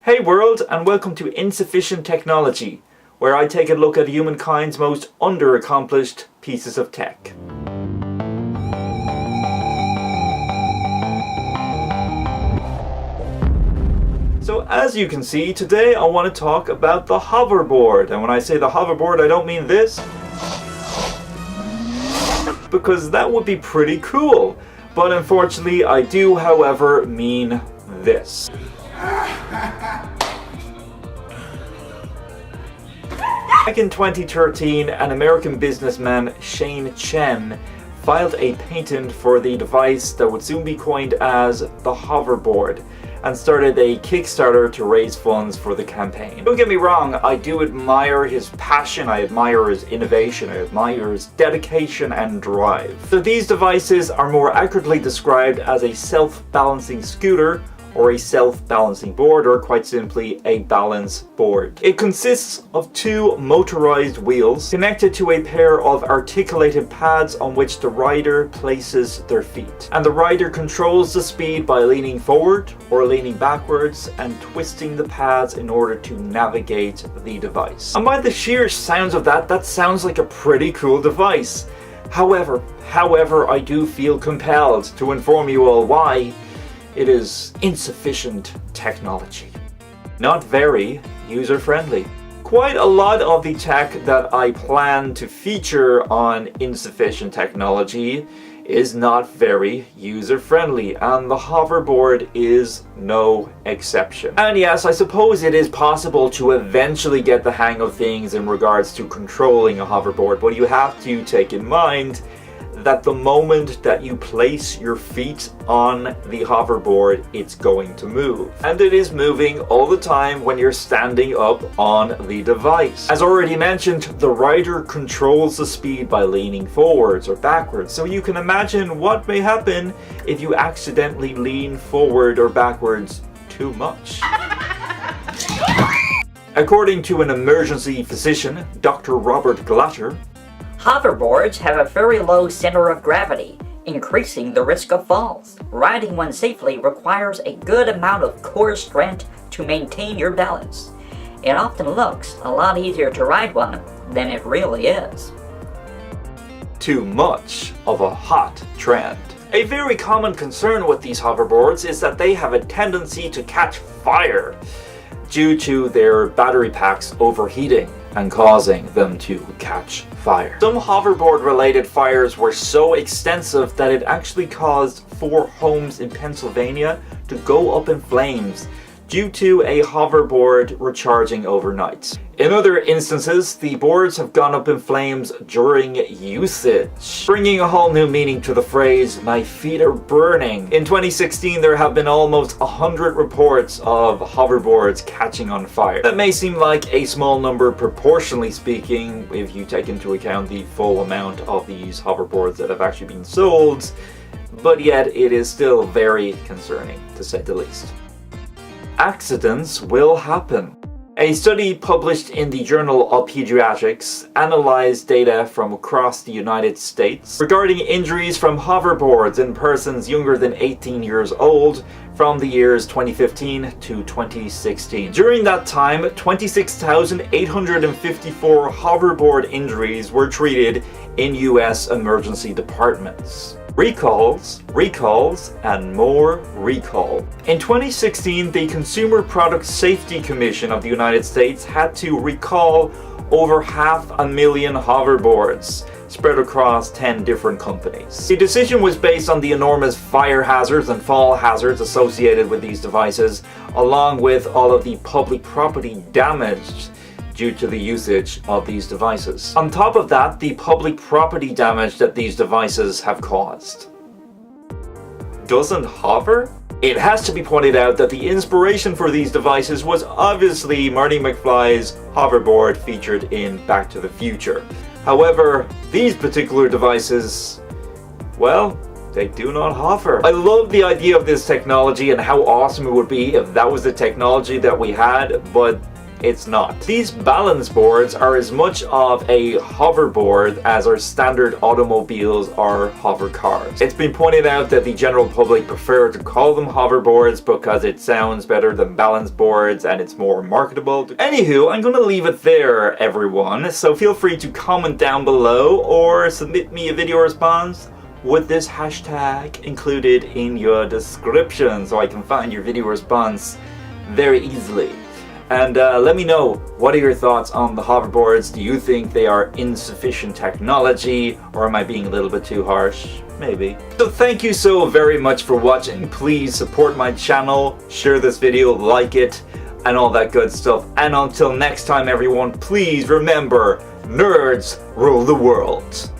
Hey world, and welcome to Insufficient Technology, where I take a look at humankind's most underaccomplished pieces of tech. So as you can see, today I want to talk about the hoverboard. And when I say the hoverboard, I don't mean this, because that would be pretty cool. But unfortunately, I do, however, mean this. Back in 2013, an American businessman, Shane Chen, filed a patent for the device that would soon be coined as the hoverboard, and started a Kickstarter to raise funds for the campaign. Don't get me wrong, I do admire his passion, I admire his innovation, I admire his dedication and drive. So these devices are more accurately described as a self-balancing scooter, or a self-balancing board, or quite simply a balance board. It consists of two motorized wheels connected to a pair of articulated pads on which the rider places their feet. And the rider controls the speed by leaning forward or leaning backwards and twisting the pads in order to navigate the device. And by the sheer sounds of that sounds like a pretty cool device. However, I do feel compelled to inform you all why it is insufficient technology. Not very user-friendly. Quite a lot of the tech that I plan to feature on Insufficient Technology is not very user-friendly, and the hoverboard is no exception. And yes, I suppose it is possible to eventually get the hang of things in regards to controlling a hoverboard, but you have to take in mind that the moment that you place your feet on the hoverboard, it's going to move. And it is moving all the time when you're standing up on the device. As already mentioned, the rider controls the speed by leaning forwards or backwards, so you can imagine what may happen if you accidentally lean forward or backwards too much. According to an emergency physician, Dr. Robert Glatter, hoverboards have a very low center of gravity, increasing the risk of falls. Riding one safely requires a good amount of core strength to maintain your balance. It often looks a lot easier to ride one than it really is. Too much of a hot trend. A very common concern with these hoverboards is that they have a tendency to catch fire due to their battery packs overheating and causing them to catch fire. Some hoverboard related fires were so extensive that it actually caused 4 homes in Pennsylvania to go up in flames due to a hoverboard recharging overnight. In other instances, the boards have gone up in flames during usage, bringing a whole new meaning to the phrase, "my feet are burning." In 2016, there have been almost 100 reports of hoverboards catching on fire. That may seem like a small number proportionally speaking if you take into account the full amount of these hoverboards that have actually been sold, but yet it is still very concerning, to say the least. Accidents will happen. A study published in the Journal of Pediatrics analyzed data from across the United States regarding injuries from hoverboards in persons younger than 18 years old from the years 2015 to 2016. During that time, 26,854 hoverboard injuries were treated in US emergency departments. Recalls, and more recall. In 2016, the Consumer Product Safety Commission of the United States had to recall over 500,000 hoverboards spread across 10 different companies. The decision was based on the enormous fire hazards and fall hazards associated with these devices, along with all of the public property damaged due to the usage of these devices. On top of that, the public property damage that these devices have caused. Doesn't hover? It has to be pointed out that the inspiration for these devices was obviously Marty McFly's hoverboard featured in Back to the Future. However, these particular devices, well, they do not hover. I love the idea of this technology and how awesome it would be if that was the technology that we had, but it's not. These balance boards are as much of a hoverboard as our standard automobiles are hover cars. It's been pointed out that the general public prefer to call them hoverboards because it sounds better than balance boards and it's more marketable. Anywho, I'm gonna leave it there, everyone, so feel free to comment down below or submit me a video response with this hashtag included in your description so I can find your video response very easily. And let me know, what are your thoughts on the hoverboards? Do you think they are insufficient technology, or am I being a little bit too harsh? Maybe. So thank you so very much for watching. Please support my channel, share this video, like it, and all that good stuff. And until next time, everyone, please remember, nerds rule the world.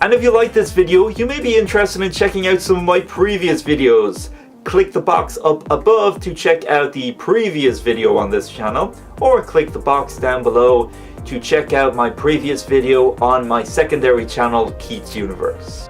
And if you like this video, you may be interested in checking out some of my previous videos. Click the box up above to check out the previous video on this channel, or click the box down below to check out my previous video on my secondary channel, Geek's Universe.